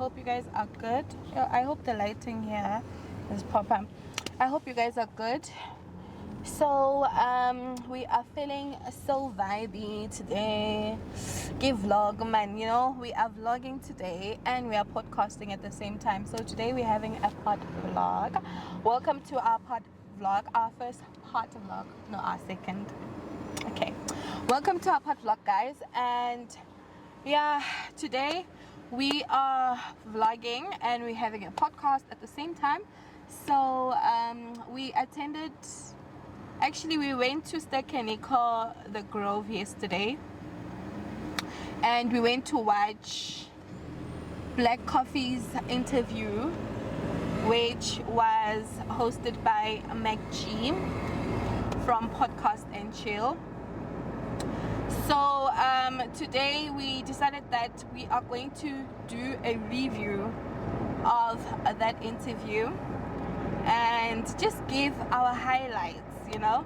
hope you guys are good. I hope the lighting here is proper. I hope you guys are good. So we are feeling so vibey today. Give vlog, man. You know, we are vlogging today and we are podcasting at the same time. So today we're having a pod vlog. Welcome to our pod vlog, our first pod vlog, no, our second. Okay, welcome to our pod vlog, guys. And yeah, today we are vlogging and we're having a podcast at the same time. So we attended. Actually, we went to Khanyi the Grove yesterday, and we went to watch Black Coffee's interview, which was hosted by Mac G from Podcast and Chill. So today we decided that we are going to do a review of that interview and just give our highlights, you know,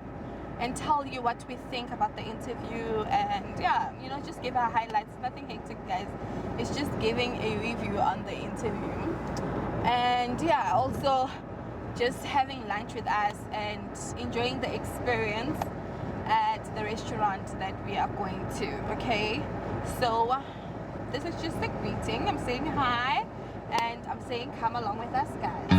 and tell you what we think about the interview. And yeah, you know, just give our highlights. Nothing hectic, guys. It's just giving a review on the interview. And yeah, also just having lunch with us and enjoying the experience at the restaurant that we are going to. Okay, so this is just a greeting. I'm saying hi and I'm saying come along with us, guys.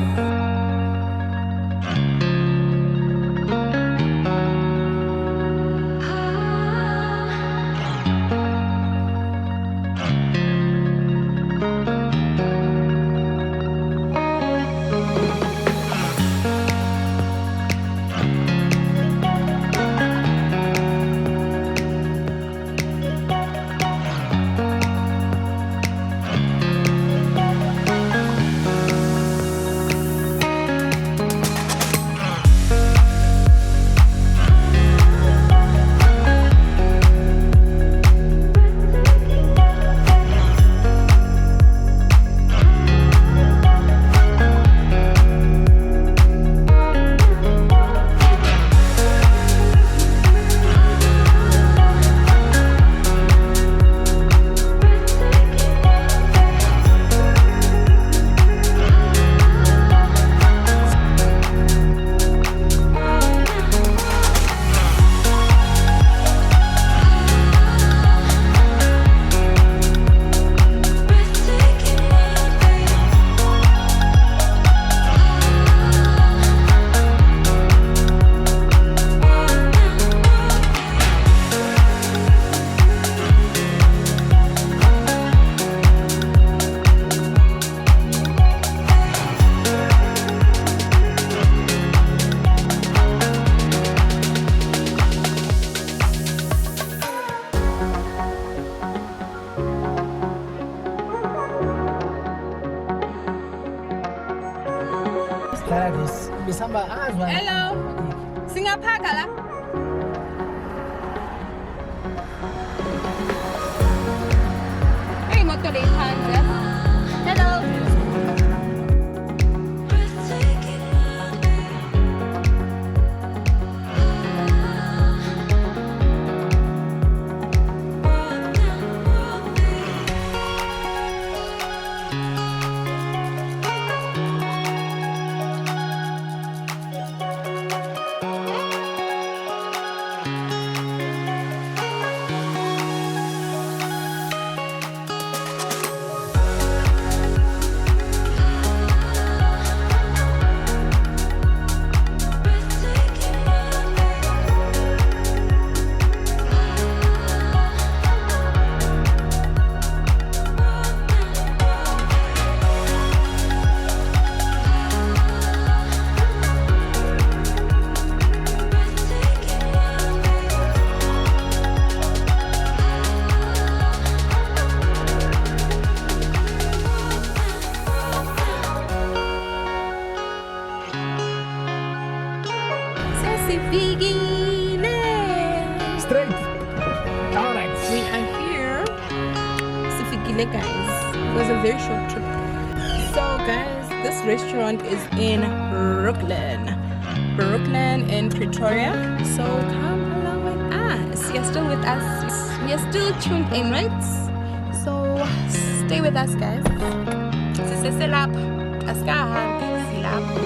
Hello, singaphaka la. Hey, motor leiphandle. Hello. Straight. Alright. We are here. Guys, it was a very short trip. So guys, this restaurant is in Brooklyn in Pretoria. So come along with us. You're still with us. We are still tuned in, right? So stay with us, guys. Seselapha. Asikahambi, silapha.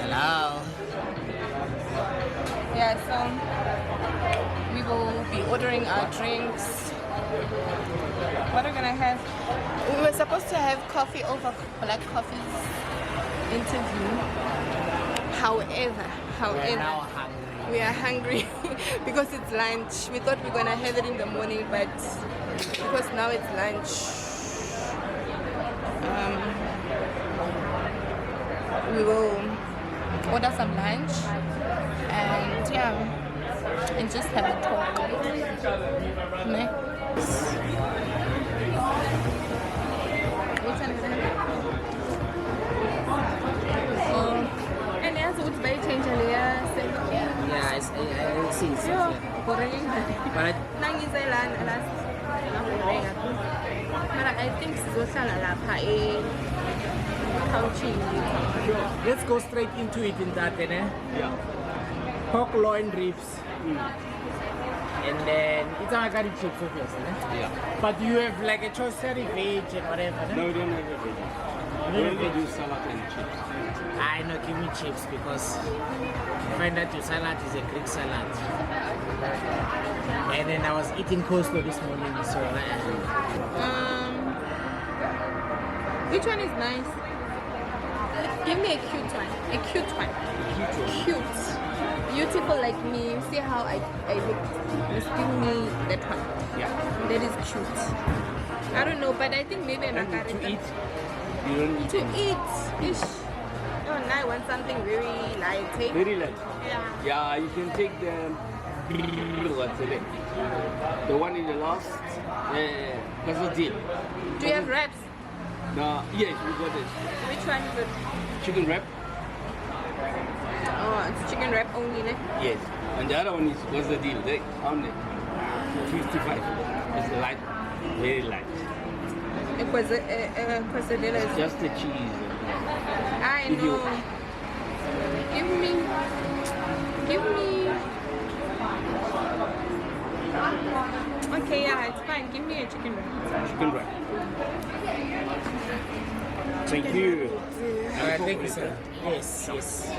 Hello. Yeah, so we will be ordering our drinks. What are we gonna have? We were supposed to have coffee over Black Coffee's interview. However, we are hungry because it's lunch. We thought we were gonna have it in the morning, but because now it's lunch, we will order some lunch and yeah, and just have a talk. And as would buy change yeah, I see. But I think Let's go straight into it in that, yeah. Pork loin ribs. And then it's a curry chips, obviously. Yeah. But you have like a choice veg and whatever. No, we don't have a veg. We only do salad and chips. I know, give me chips because I find that your salad is a Greek salad. And then I was eating coleslaw this morning, so which one is nice? Give me a cute one. A cute one. Cute. Beautiful like me. You see how I look? Just give me that one. Yeah. That is cute. I don't know, but I think maybe I'm not to eat. You don't need to eat. Ish. Oh, now I want something very light. Eh? Very light. Yeah. Yeah, you can take the what's it? The one in the last deal. Do you have wraps? No, yes, we got it. Which one is it? Chicken wrap. Oh, it's chicken wrap. wrap only, ne? Yes. And the other one is, what's the deal? They only 55. It's light, very light. Quesadilla is Just the cheese. I If you- know. Give me. Okay, yeah, it's fine. Give me a chicken wrap. Chicken wrap. Thank you. Thank you, sir. Yes, yes.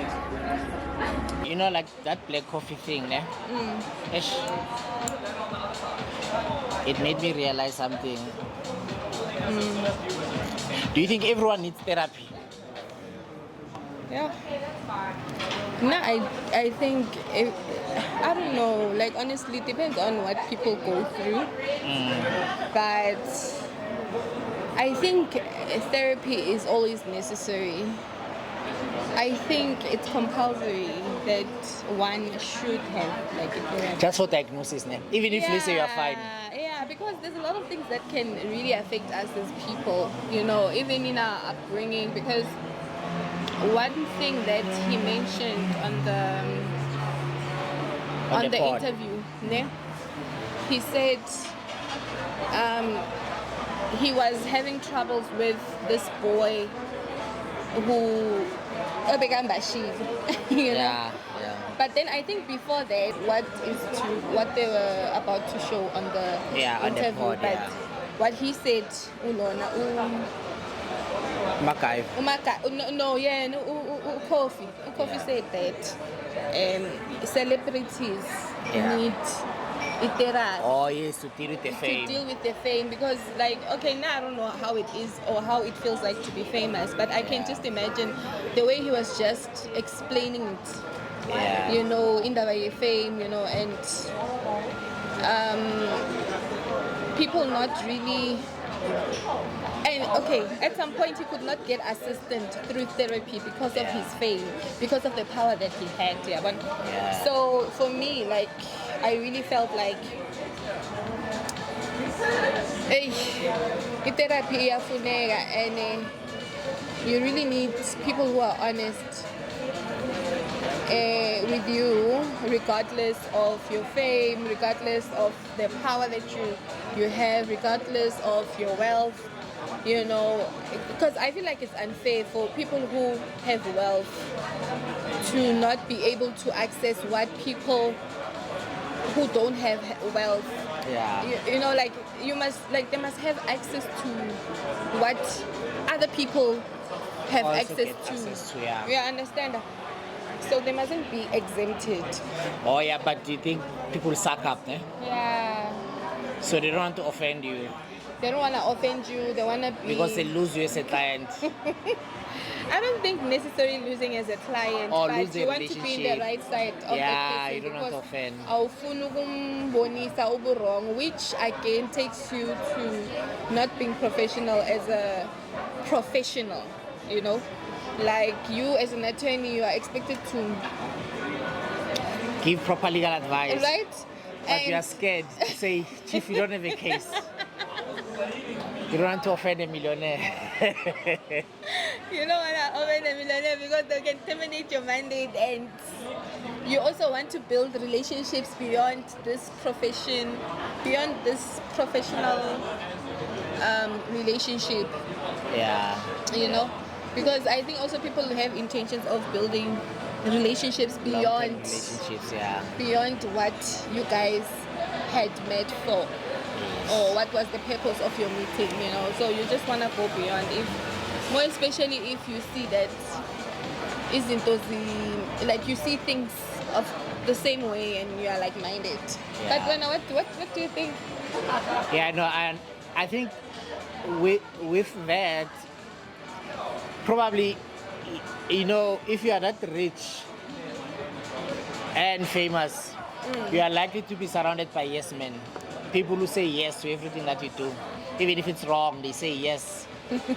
You know, like that black coffee thing, ne? Ish. It made me realize something. Do you think everyone needs therapy? Yeah. No, I think I don't know. Like honestly, it depends on what people go through. But I think therapy is always necessary. I think it's compulsory that one should have like a therapy. Just for diagnosis, ne? Even if you say you're fine. Yeah, because there's a lot of things that can really affect us as people, you know, even in our upbringing. Because one thing that he mentioned on the pod. interview, ne? He said he was having troubles with this boy who became Bashir, you know. Yeah. But then I think before that, what they were about to show on the On the interview, pod, but yeah. what he said, Makai. Kofi said that celebrities need therapy. Oh yes, to deal with the fame. To deal with the fame, because like okay, now I don't know how it is or how it feels like to be famous, but I can just imagine the way he was just explaining it. Yeah. You know, in the way fame, you know, and people not really. And okay, at some point he could not get assistance through therapy because of his fame, because of the power that he had. Yeah, but so for me, like, I really felt like, therapy iyafuneka, and you really need people who are honest with you, regardless of your fame, regardless of the power that you have, regardless of your wealth, you know, because I feel like it's unfair for people who have wealth to not be able to access what people who don't have wealth, you know, like they must have access to what other people have Also access get to. access to, Yeah, understand that. So they mustn't be exempted. Oh yeah, but do you think people suck up, ne? Yeah. So they don't want to offend you They don't want to offend you. They want to be... because they lose you as a client. I don't think necessarily losing as a client, Or but lose the you want to be in the relationship. right side of Yeah, the person, you don't want to offend. awufuna ukumbonisa uburong, which again takes you to not being professional as a professional, you know? Like you as an attorney, you are expected to... Give proper legal advice. Right? But you are scared to say, Chief, you don't have a case. You don't want to offend a millionaire. You don't want to offend a millionaire because they can terminate your mandate, and you also want to build relationships beyond this profession, beyond this professional relationship. Yeah. You know, because I think also people have intentions of building relationships Long-term beyond relationships, beyond what you guys had met for, or what was the purpose of your meeting, you know. So you just want to go beyond, more especially if you see that isn't those like you see things of the same way and you are like-minded. But what do you think? Yeah, no, and I think with that, probably, you know, if you are that rich and famous, you are likely to be surrounded by yes men. People who say yes to everything that you do. Even if it's wrong, they say yes.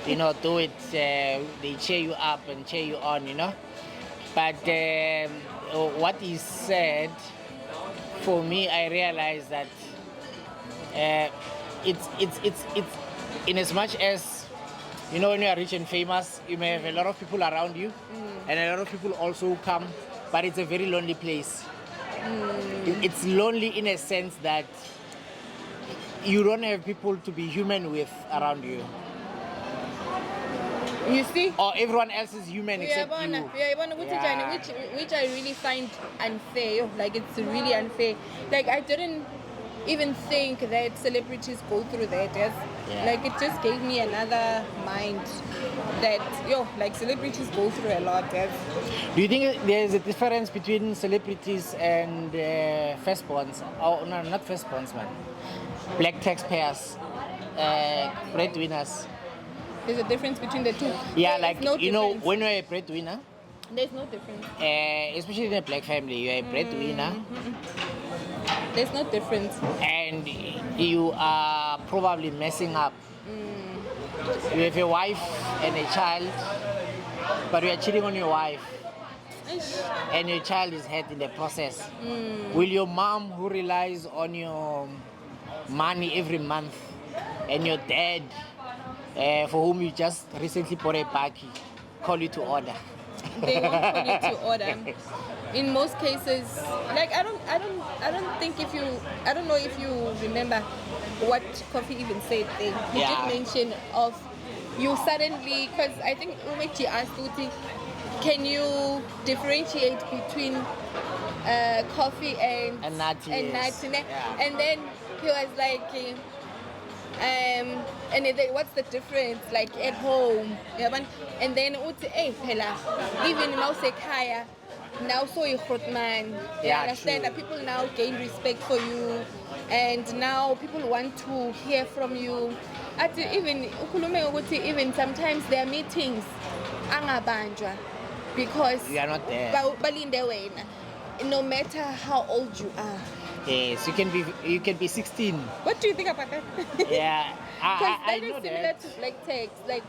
You know, do it. They cheer you up and cheer you on, you know. But what he said, for me, I realized that it's in as much as you know, when you are rich and famous, you may have a lot of people around you, and a lot of people also come, but it's a very lonely place. It's lonely in a sense that you don't have people to be human with around you. You see? Or everyone else is human except you. Yeah. Which I really find unfair. Like, it's really unfair. Like, I didn't even think that celebrities go through that. Yes? Yeah. Like, it just gave me another mind that, like, celebrities go through a lot. Yes? Do you think there's a difference between celebrities and firstborns? Oh, no, not firstborns, man. Black taxpayers, breadwinners. There's a difference between the two. Yeah, There like, is no you know, difference. when you're a breadwinner, There's no difference. especially in a black family, you're a breadwinner, There's no difference. and you are probably messing up. You have a wife and a child, but you are cheating on your wife, and your child is hurt in the process. Will your mom, who relies on your money every month, and your dad, for whom you just recently bought a buggy, call you to order? They won't call you to order. In most cases, like, I don't know if you remember what Kofi even said there. He Yeah. did mention of you suddenly, because I think Umechi asked Uti, can you differentiate between coffee and Nati, yes. Nati? Yeah. And then he was like, and then what's the difference, like, at home? And then uthi, hey, phela, even mawusekhaya, now so you man. You Yeah, understand true. that people now gain respect for you, and now people want to hear from you. At even ukhulume ukuthi even sometimes there are meetings angabanjwa because You are not there. balinde wena, no matter how old you are. Yes, you can be 16. What do you think about that? Yeah, Because I that is know similar that. to black tax. Like,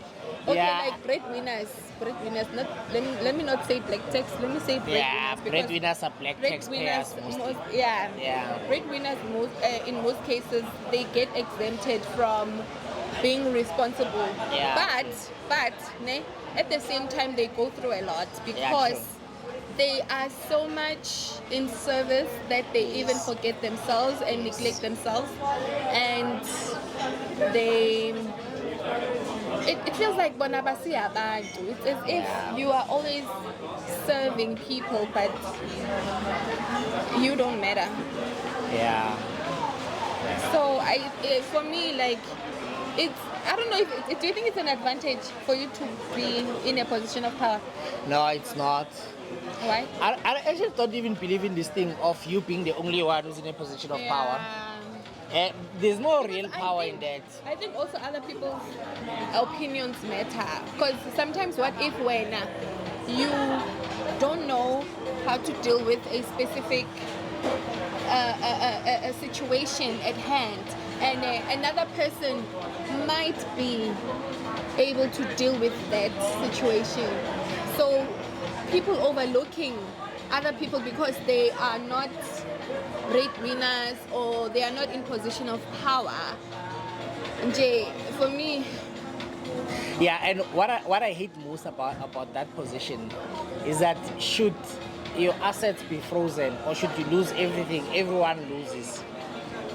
okay, Yeah. like breadwinners. Not let me not say black tax. Let me say breadwinners. Yeah, because breadwinners are black breadwinners taxpayers mostly. yeah. Breadwinners in most cases they get exempted from being responsible. Yeah, But ne, at the same time they go through a lot because they are so much in service that they even forget themselves and neglect themselves, and it feels like bonabasi abantu. It's as if you are always serving people, but you don't matter. Yeah. So for me, like, I don't know if do you think it's an advantage for you to be in a position of power? No, it's not. Why? I actually don't even believe in this thing of you being the only one who's in a position of power. There's no real power in that. I think also other people's opinions matter, because sometimes what if when you don't know how to deal with a specific a situation at hand, and another person might be able to deal with that situation. So people overlooking other people because they are not breadwinners or they are not in position of power. Nje, for me, Yeah, and what I hate most about that position is that should your assets be frozen or should you lose everything, everyone loses.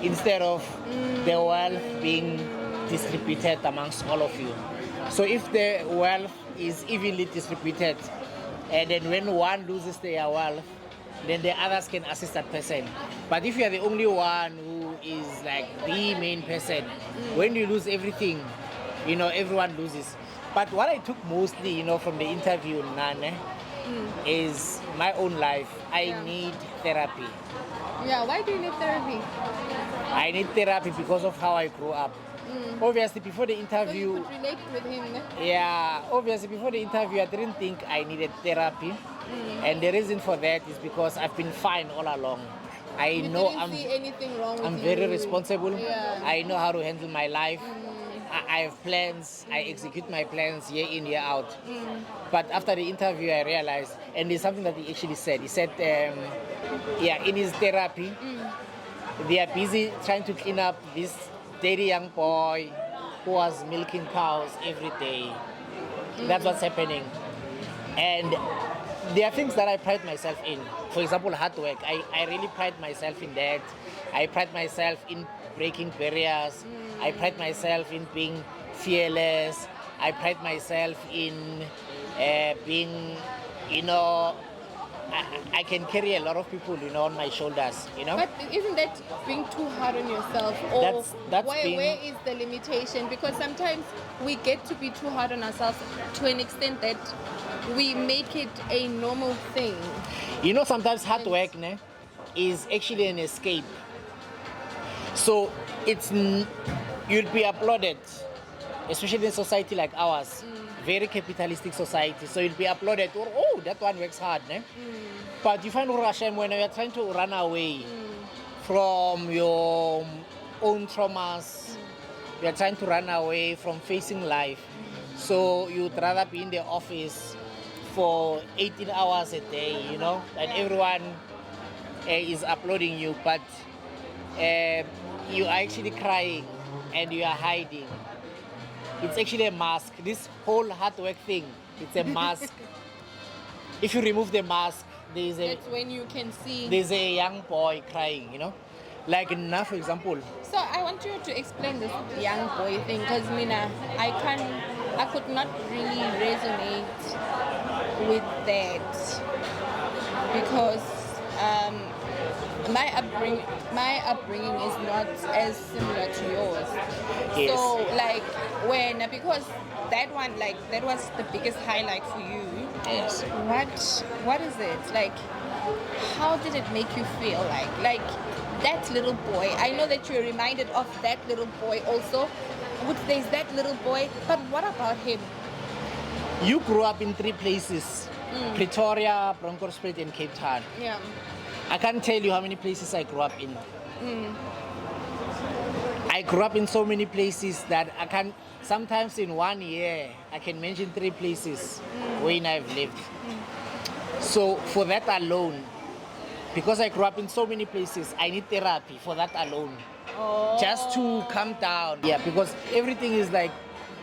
Instead of the wealth being distributed amongst all of you. So if the wealth is evenly distributed, and then when one loses their wealth, then the others can assist that person. But if you are the only one who is like the main person, when you lose everything, you know, everyone loses. But what I took mostly, you know, from the interview, Nane, is my own life. I need therapy. yeah, why do you need therapy? I need therapy because of how I grew up. Obviously, before the So you interview, could relate with him, ne? yeah, obviously before the interview, I didn't think I needed therapy. And the reason for that is because I've been fine all along. I You know didn't see anything wrong with I'm you. very responsible. Yeah. I know how to handle my life. I have plans. I execute my plans year in, year out. But after the interview, I realized, and there's something that he actually said. He said, in his therapy, they are busy trying to clean up this dirty young boy who was milking cows every day. That's what's happening. And there are things that I pride myself in. For example, hard work. I really pride myself in that. I pride myself in breaking barriers. I pride myself in being fearless. I pride myself in being, you know, I can carry a lot of people, you know, on my shoulders, you know. But isn't that being too hard on yourself? Or That's where is the limitation? Because sometimes we get to be too hard on ourselves to an extent that we make it a normal thing. You know, sometimes hard work is actually an escape. So you'll be applauded, especially in a society like ours, very capitalistic society. So you'll be applauded, or oh, that one works hard. But you find Russian when you're trying to run away from your own traumas, you're trying to run away from facing life. So you'd rather be in the office for 18 hours a day, you know, and everyone is applauding you, but you are actually crying and you are hiding. It's actually a mask. This whole hard work thing, it's a mask. If you remove the mask, that's when you can see. There's a young boy crying, you know, like now, for example. So I want you to explain this young boy thing, because Mina, I could not really resonate with that, because my upbringing is not as similar to yours. Yes. So because that one, like, that was the biggest highlight for you. Yes. What is it like? How did it make you feel? Like that little boy. I know that you're reminded of that little boy also. There's that little boy, but what about him? You grew up in 3 places: Pretoria, Bronkhorstspruit, and Cape Town. Yeah. I can't tell you how many places I grew up in. I grew up in so many places that I can, sometimes in 1 year, I can mention 3 places where I've lived. So for that alone, because I grew up in so many places, I need therapy for that alone. Oh. Just to calm down. Yeah, because everything is like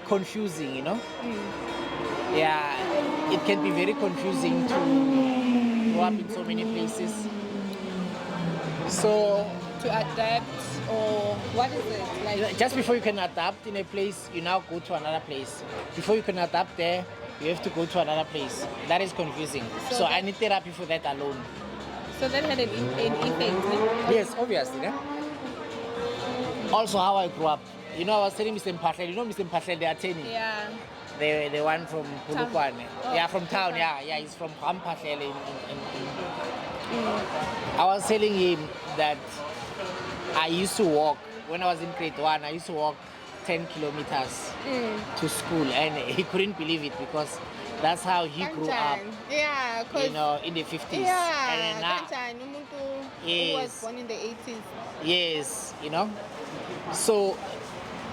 confusing, you know? Yeah, it can be very confusing to grow up in so many places. So to adapt, or what is it like? Just before you can adapt in a place, you now go to another place. Before you can adapt there, you have to go to another place. That is confusing. So I need therapy for that alone. So that had an effect. Yes, obviously. Yeah? Also how I grew up. You know, I was telling Mr. Mpahlele, you know Mr. Mpahlele, the attorney? Yeah. The one from Polokwane. Oh, yeah, from town. Yeah, he's from Mpahlele. I was telling him that I used to walk, when I was in grade 1, I used to walk 10 kilometers to school, and he couldn't believe it because that's how he grew up. Yeah, you know, in the 50s. Yeah, and now, who was born in the 80s. Yes, you know. So,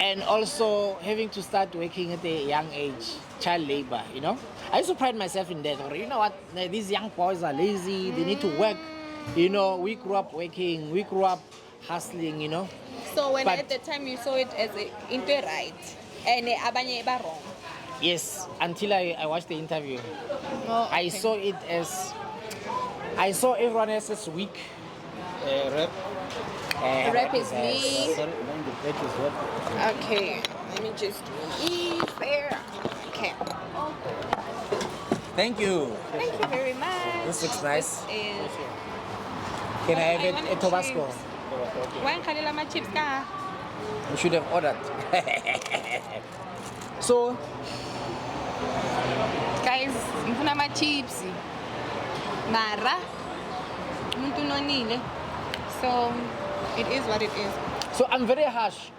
and also having to start working at a young age, child labor, you know. I used to pride myself in that. Or, you know what, these young boys are lazy, they need to work. You know, we grew up working, we grew up hustling, you know. So when at the time you saw it as into right, and abanye ba wrong? Yes, until I watched the interview. Oh, okay. I saw it as, I saw everyone else as weak. Rap. Rap is me. Sorry, the plate is what? Okay, let me just eat there. Okay. Thank you. Thank you very much. This looks nice. This is Can I have a Tabasco? Why can't my chips ka? You should have ordered. So, Guys, ngifuna my chips. Mara. Umuntu nonile. So, it is what it is. so I'm very harsh.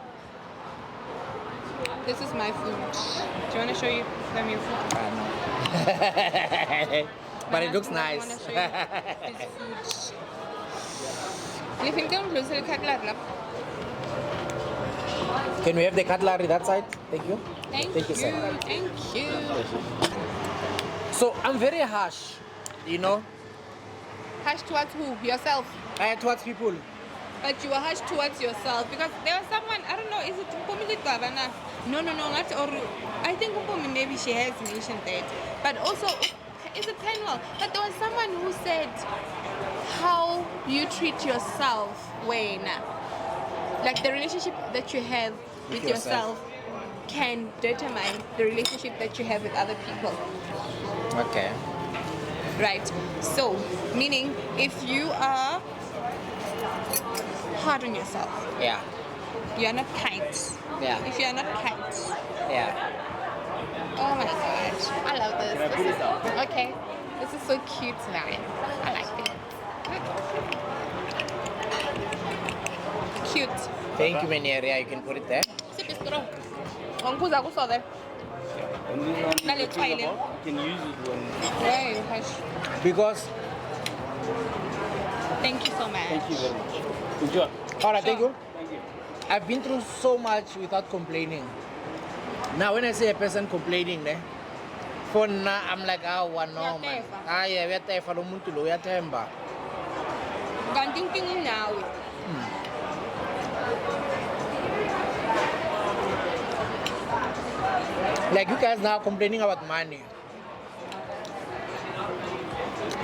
This is my food. Do you want to show you them your food? But it looks I nice. want to show you his food. Can we have the cutlery that side? Thank you. Thank you, sir. thank you. So I'm very harsh, you know, Harsh towards who? Yourself. towards people. but you were harsh towards yourself because there was someone, I don't know, is it Mpumi Gavana? No, not or I think Mpumi maybe she has mentioned that. But also is it Penwell? But there was someone who said how you treat yourself when like the relationship that you have with yourself can determine the relationship that you have with other people. Okay. Right. So, meaning if you are hard on yourself, Yeah. you are not kind. Yeah. If you are not kind, Yeah. oh my gosh, I love this. Can I put it down? Okay, this is so cute tonight. I like it. Cute. Thank you, Meneria. You can put it there. Sip is strong. Onguza kusole. And this one, Now let's try it. you can use it when. Yeah, you hush. Because. Thank you so much. Thank you very much. Enjoy. All right, thank you. Thank you. I've been through so much without complaining. Now, when I see a person complaining, for now, I'm like, one no, man. Yeah, we are there for the moon to lo, we are temba. I'm thinking now. Like you guys now complaining about money.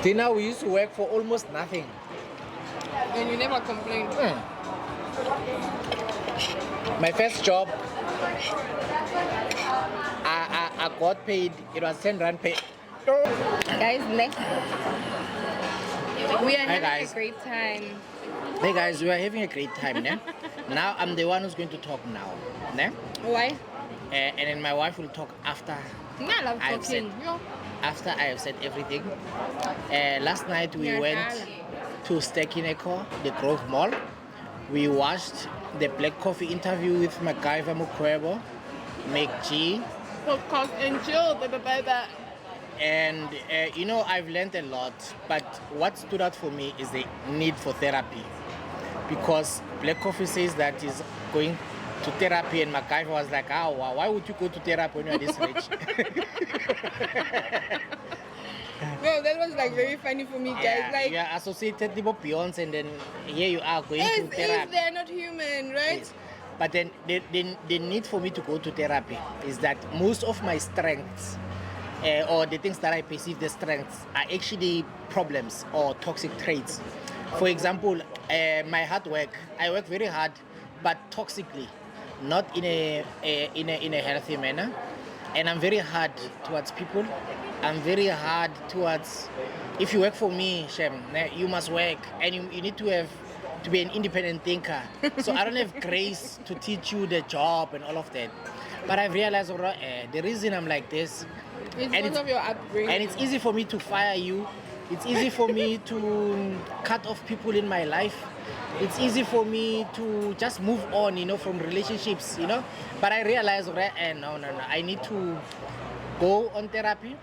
Till now, we used to work for almost nothing. And you never complained. My first job, I got paid, it was 10 rand pay. Guys, next. We are Hi, having guys. a great time. Hey guys, we are having a great time, né? Now I'm the one who's going to talk now, né? Why? And then my wife will talk after I love I've said, talking. Yo. after I have said everything. Last night we Yeah, went darling. to Stekineko, the Grove Mall. We watched the Black Coffee interview with MacGyver Mukwebo, McG, Podcast and chill, baby. and you know, I've learned a lot, but what stood out for me is the need for therapy, because Black Coffee says that he's going to therapy, and MacGyver was like, why would you go to therapy when you're this rich? No, that was like very funny for me, guys. Yeah, Like, you are associated with Beyonce, and then here you are going to is therapy. they're not human, right? Yes. But then the need for me to go to therapy is that most of my strengths or the things that I perceive the strengths are actually problems or toxic traits. For example, my hard work, I work very hard, but toxically, not in a healthy manner. And I'm very hard towards people. I'm very hard towards, if you work for me, Shem, you must work, and you need to be an independent thinker. So I don't have grace to teach you the job and all of that. But I've realized the reason I'm like this, It's and because of your upbringing. and it's easy for me to fire you. It's easy for me to cut off people in my life. It's easy for me to just move on, from relationships, But I realized, no, I need to go on therapy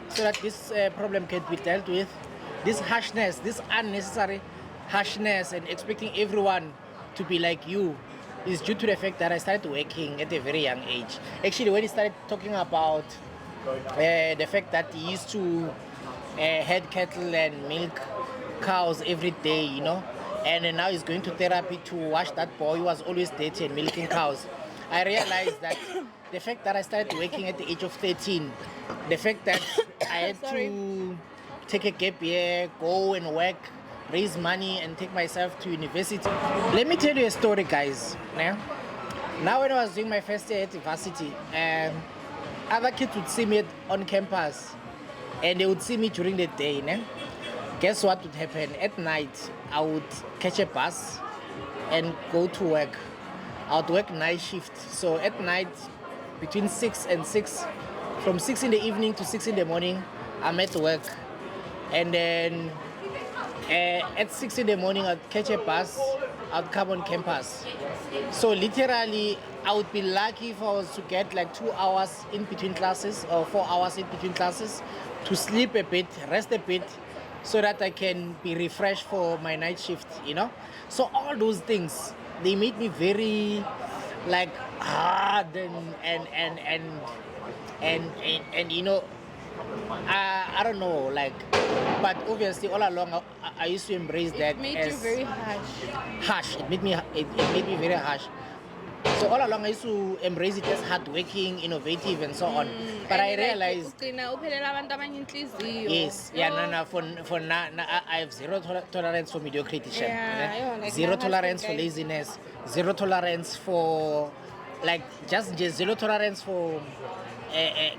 so that this problem can be dealt with. This harshness, this unnecessary harshness and expecting everyone to be like you is due to the fact that I started working at a very young age. Actually, when he started talking about the fact that he used to head cattle and milk cows every day, and then now he's going to therapy to wash that boy who was always dirty and milking cows. I realized that the fact that I started working at the age of 13, the fact that I had to take a gap year, go and work, raise money and take myself to university. Let me tell you a story, guys. Now when I was doing my first year at university, other kids would see me on campus and they would see me during the day. Guess what would happen? At night, I would catch a bus and go to work. I would work night shift. So at night, between 6 and 6, from 6 in the evening to 6 in the morning, I'm at work. And then at 6 in the morning, I'd catch a bus, I'd come on campus. So literally, I would be lucky if I was to get like 2 hours in between classes or 4 hours in between classes to sleep a bit, rest a bit, so that I can be refreshed for my night shift, So all those things, they made me very like hard and I don't know, like, but obviously all along I used to embrace that. It made as you very harsh. harsh. It made me very harsh. So all along I used to embrace it as hardworking, innovative, and so on. But I realized, yes, yeah, no, for now, I have zero tolerance for mediocrity. Yeah, like zero my tolerance for husband, guys. laziness. Zero tolerance for, like, just zero tolerance for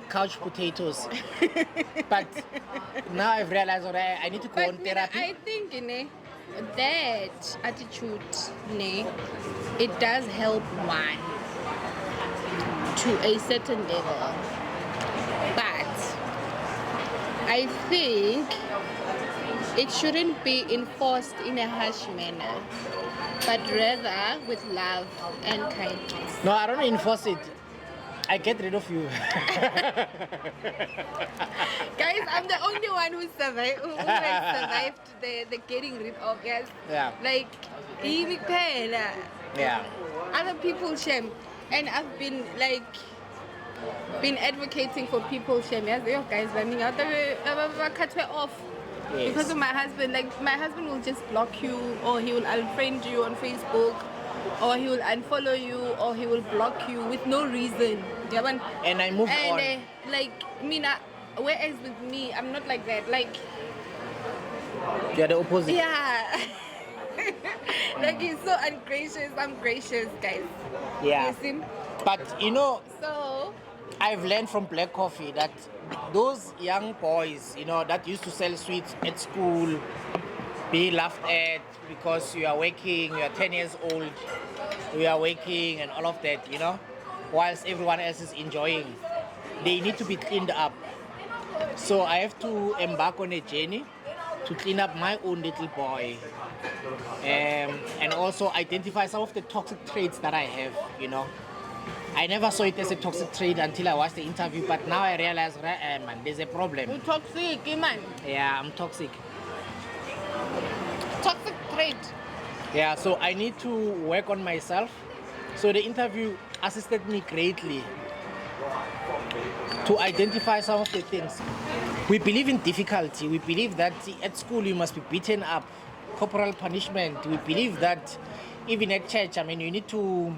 couch potatoes. But now I've realized that I need to go on therapy. I think that attitude, it does help one to a certain level. But I think it shouldn't be enforced in a harsh manner, but rather with love and kindness. No, I don't enforce it. I get rid of you. Guys, I'm the only one who survived, who has survived the getting rid of. Yes. Yeah. Like, Yeah. other people shame, and I've been advocating for people shame. Yes, you guys running out cut her off. Yes. Because of my husband. Like, my husband will just block you, or he will unfriend you on Facebook, or he will unfollow you, or he will block you with no reason. And I move on. Like, Mina, whereas with me, I'm not like that. Like, You're the opposite. yeah. Like, he's so ungracious. I'm gracious, guys. Yeah. You see? But So, I've learned from Black Coffee that those young boys, that used to sell sweets at school, be laughed at because you are working, you are 10 years old, you are working and all of that, whilst everyone else is enjoying. They need to be cleaned up. So I have to embark on a journey to clean up my own little boy, and also identify some of the toxic traits that I have, I never saw it as a toxic trait until I watched the interview, but now I realize, man, there's a problem. you're toxic, man. Yeah, I'm toxic. Toxic trait. Yeah, so I need to work on myself. So the interview assisted me greatly to identify some of the things. We believe in difficulty. We believe that at school you must be beaten up, corporal punishment. We believe that even at church, you need to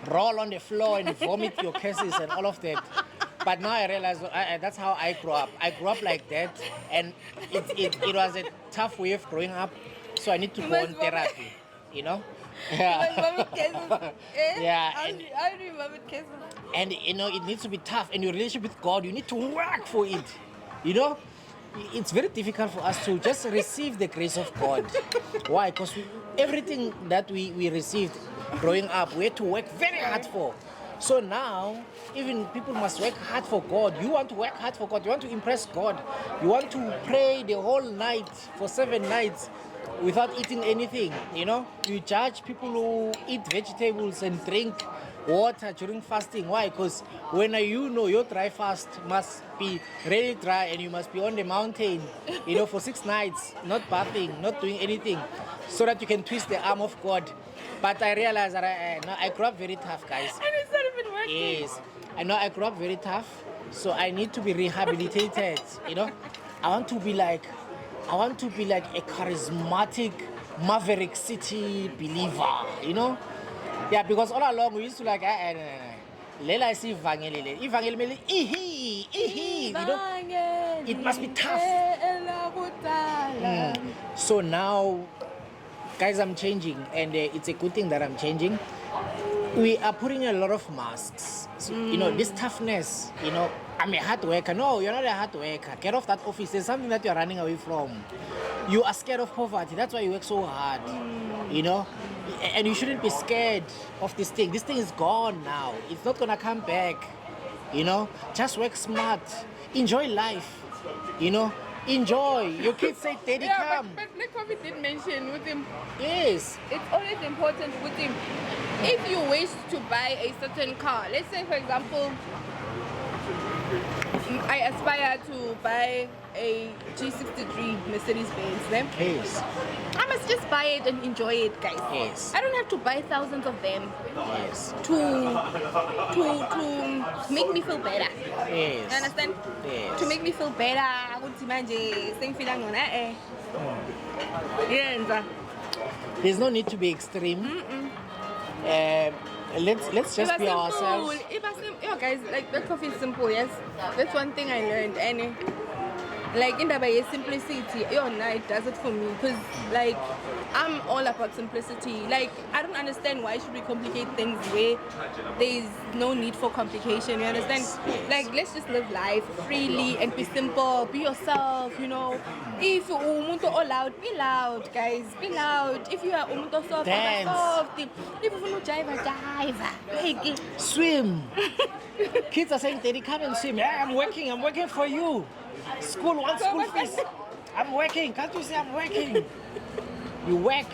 roll on the floor and vomit your curses and all of that. But now I realize that's how I grew up. I grew up like that, and it was a tough way of growing up. So I need to go on therapy, Yeah. Yeah. I remember cases. And it needs to be tough. And your relationship with God, you need to work for it. It's very difficult for us to just receive the grace of God. Why? Because everything that we received growing up, we had to work very hard for. So now, even people must work hard for God. You want to work hard for God. You want to impress God. You want to pray the whole night for 7 nights without eating anything. You judge people who eat vegetables and drink water during fasting. Why? Because when your dry fast must be really dry, and you must be on the mountain, for 6 nights, not bathing, not doing anything, so that you can twist the arm of God. But I realized that I grew up very tough, guys. And it's not even working. Yes, I know I grew up very tough, so I need to be rehabilitated. I want to be like a charismatic Maverick City believer. Yeah, because all along we used to like Lela is Evangeli. It must be tough. So now, guys, I'm changing, and it's a good thing that I'm changing. We are putting a lot of masks. So, this toughness, I'm a hard worker. No, you're not a hard worker. Get off that office. There's something that you're running away from. You are scared of poverty. That's why you work so hard. And you shouldn't be scared of this thing. This thing is gone now. It's not gonna come back. Just work smart. Enjoy life. Enjoy. Your kids say, Daddy, come. But Black Coffee did mention with him. Yes. It's always important with him. If you wish to buy a certain car, let's say for example, I aspire to buy a G63 Mercedes-Benz. Yes. I must just buy it and enjoy it, guys. Yes. I don't have to buy thousands of them Yes. to make me feel better. Yes. You understand? Yes. To make me feel better, ukuthi manje sengifila ngona yenza. There's no need to be extreme. Let's just be ourselves. Yo, guys, like that coffee is simple. Yes, that's one thing I learned. And like in the way simplicity, it does it for me. Because like I'm all about simplicity. Like I don't understand why should we complicate things where there's no need for complication. You understand? Like let's just live life freely and be simple. Be yourself. You know. If you umuntu all loud, be loud, guys. Be loud. If you are umuntu soft, dance. soft. If you want to jive. Like Swim. Kids are saying, Daddy, come and swim. Yeah, I'm working for you. School wants school fees. I'm working. Can't you say I'm working? You work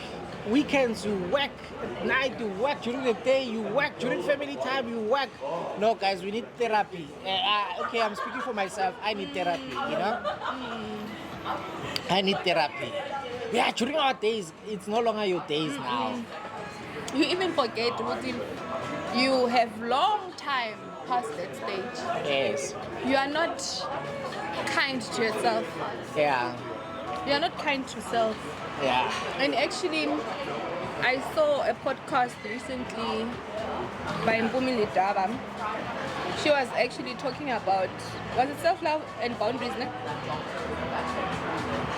weekends, you work at night, you work during the day, you work during family time, you work. No, guys, we need therapy. Okay, I'm speaking for myself. I need therapy, you know? I need therapy. Yeah, during our days, it's no longer your days now. You even forget what you have long time past that stage. Yes. You are not kind to yourself. Yeah. You are not kind to self. Yeah. And actually, I saw a podcast recently by Mpumi Lidaba. She was actually talking about, was it self-love and boundaries? No?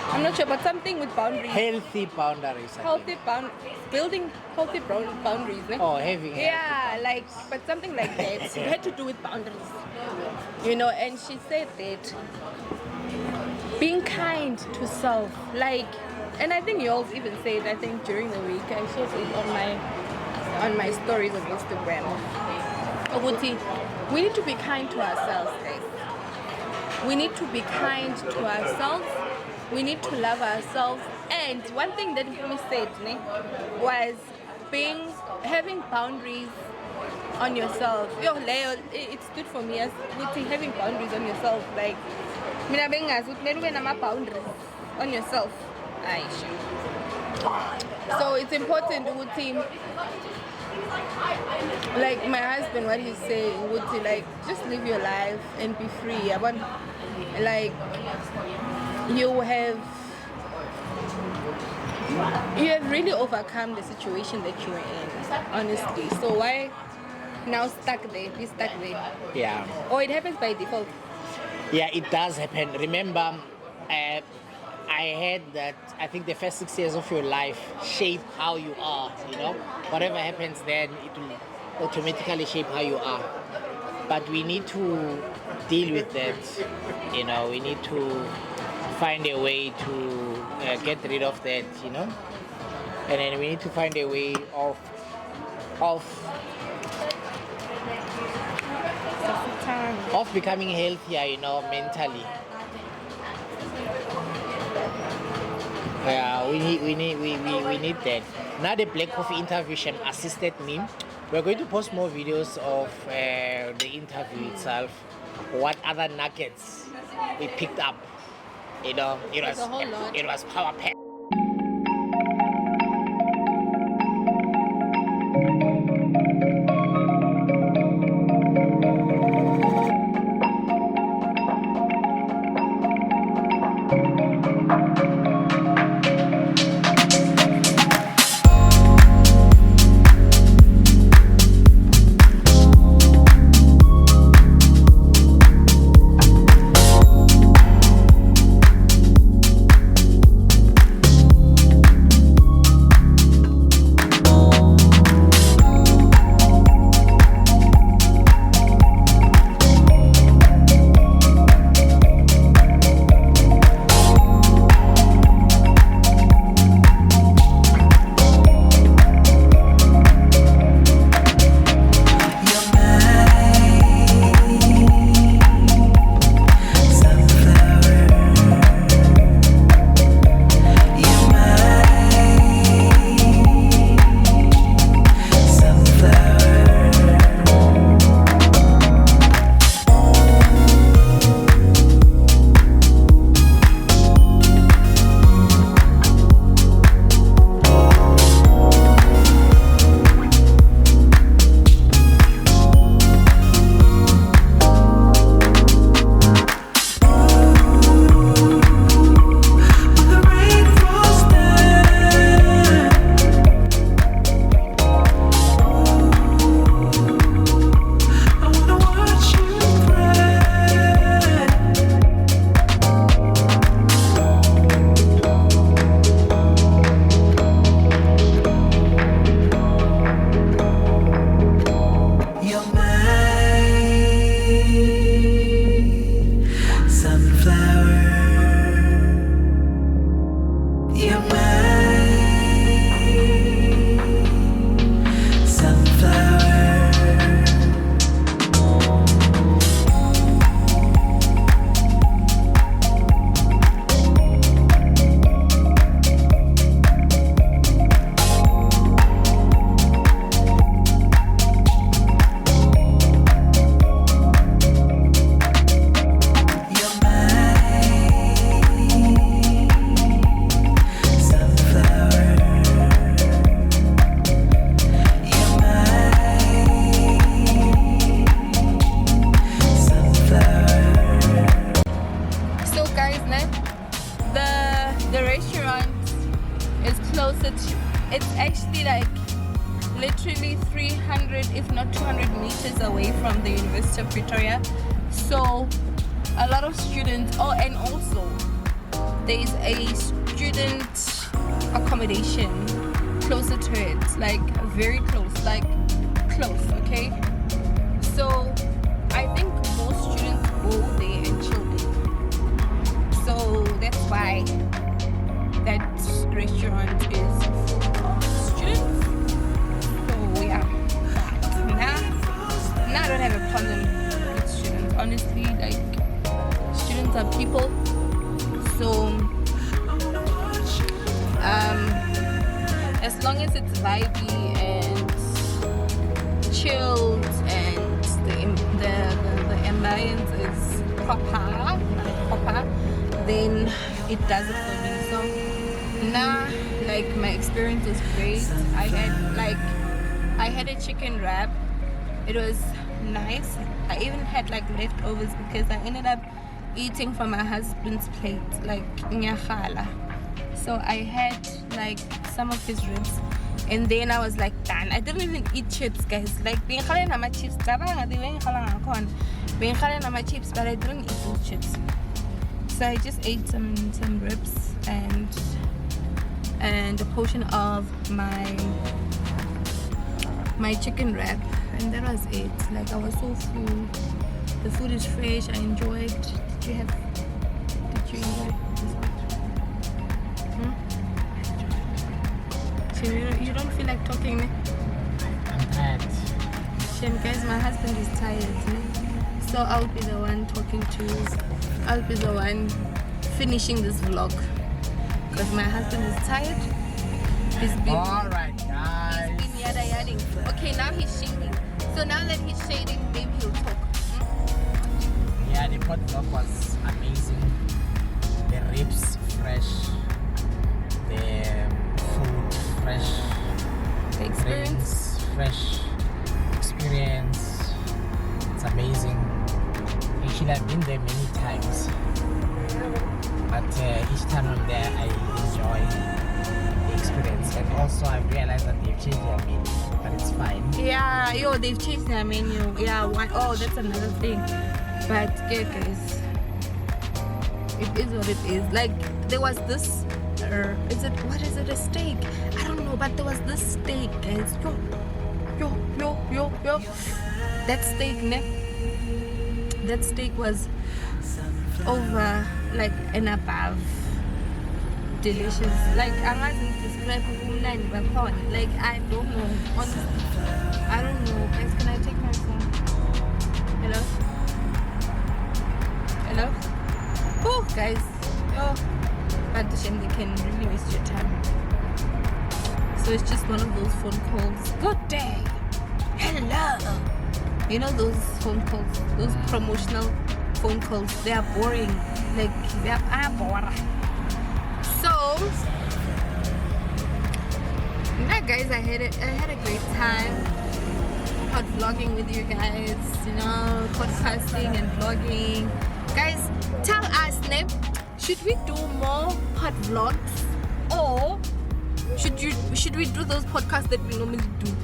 I'm not sure, but something with boundaries. Healthy boundaries. Building healthy boundaries. No? Oh, having. Yeah, like, but something like that. It had to do with boundaries. You know, and she said that being kind to self, like, and I think you all even said, I think during the week, I shared it on my stories on Instagram. We need to be kind to ourselves, guys. We need to be kind to ourselves. We need to love ourselves. And one thing that we said was having boundaries on yourself. It stood for me as having boundaries on yourself. Like, boundaries on yourself. So it's important like my husband, what he's saying, like just live your life and be free. I want, like, you have really overcome the situation that you were in, honestly. So why now be stuck there? Yeah. Or it happens by default. Yeah, it does happen. Remember, I heard that I think the first 6 years of your life shape how you are, you know. Whatever happens then, it will automatically shape how you are. But we need to deal with that, you know. We need to find a way to get rid of that, you know. And then we need to find a way of becoming healthier, you know, mentally. Yeah, we need that. Now the Black Coffee interview assisted me. We're going to post more videos of the interview itself. What other nuggets we picked up. You know, it was power packed. You're my sunflower. The restaurant is closer to, it's actually like literally 300 if not 200 meters away from the University of Pretoria. So a lot of students, and also there's a student accommodation closer to it, like very close, okay? So I think most students go there and chill there. So that's why that restaurant is full of students. So yeah, now I don't have a problem with students. Honestly, like students are people. So as long as it's vibey and chilled and the ambience is proper, then it does it for me. So now, like, my experience was great. I had a chicken wrap. It was nice. I even had like leftovers because I ended up eating from my husband's plate, like nyakhala. So I had like some of his ribs, and then I was like done. I didn't even eat chips, guys. Like being my chips, but I didn't eat those chips. So I just ate some ribs and a portion of my chicken wrap, and that was it. Like, I was so full. The food is fresh. I enjoyed. Did you enjoy this food? So you don't feel like talking, ne? I'm tired. Shame, guys, my husband is tired, ne? So I'll be the one talking to you. I'll be the one finishing this vlog because my husband is tired. He's been Alright, guys. He's been yada-yadding. Okay, now he's shading. So now that he's shading, maybe he'll talk. Yeah, the PodVlog was amazing. The ribs fresh, the food fresh, The experience. drinks fresh, experience. It's amazing. Actually, I've been there many times, but each time I'm there, I enjoy the experience. And also, I realized that they've changed their menu, but it's fine. Yeah, they've changed their menu. Yeah, that's another thing. But yeah, guys, it is what it is. Like, there was this, what is it, a steak? I don't know, but there was this steak, guys. Yo. That steak, that steak was over, like, and above delicious. Like, I mustn't describe like, I don't know. Honestly, I don't know. Guys, can I take my phone? Hello? Oh, guys. But the shame, they can really waste your time. So it's just one of those phone calls. Good day. Hello. You know those phone calls, those promotional phone calls, they are boring. Like, they are boring. So yeah, guys, I had a great time vlogging with you guys, podcasting and vlogging. Guys, tell us, should we do more vlogs, or should we do those podcasts that we normally do?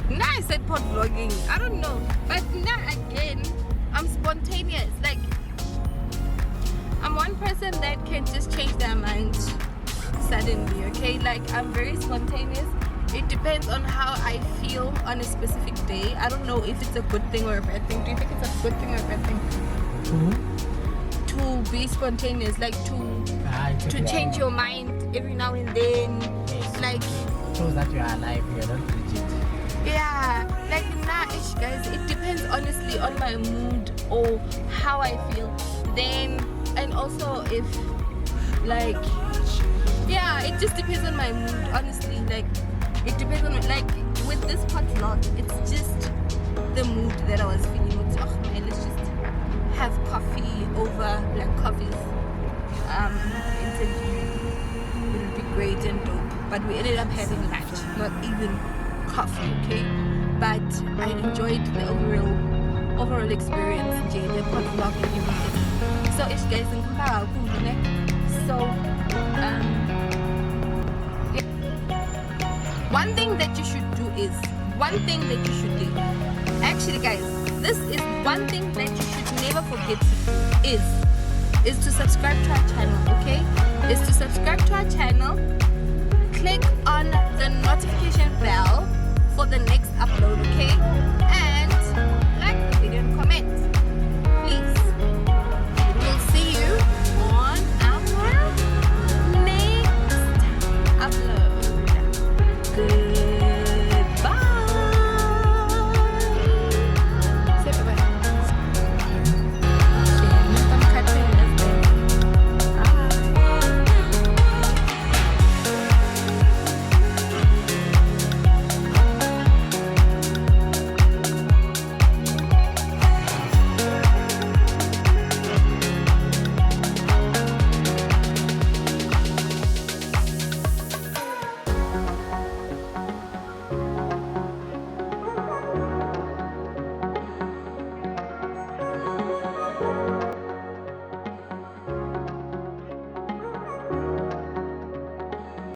Now I said vlogging, I don't know, but now again, I'm spontaneous. Like, I'm one person that can just change their mind suddenly, okay? Like, I'm very spontaneous. It depends on how I feel on a specific day. I don't know if it's a good thing or a bad thing. Do you think it's a good thing or a bad thing? To be spontaneous, like to to change your mind every now and then. Yes. Like, shows that you are alive, you're not rigid. yeah, like nah-ish, guys. It depends honestly on my mood or how I feel. Then, and also if, like, yeah, it just depends on my mood, honestly. Like, it depends on, like, with this PodVlog, it's just the mood that I was feeling. It's, oh man, let's just have coffee over Black Coffee's interview. It would be great and dope. But we ended up having lunch, not even coffee, okay? But I enjoyed the overall experience, Jay, the PodVlog and everything. So if you guys think about so yeah. One thing that you should do actually, guys, this is one thing that you should never forget to do is to subscribe to our channel, okay? Is to subscribe to our channel, click on the notification bell for the next upload, okay?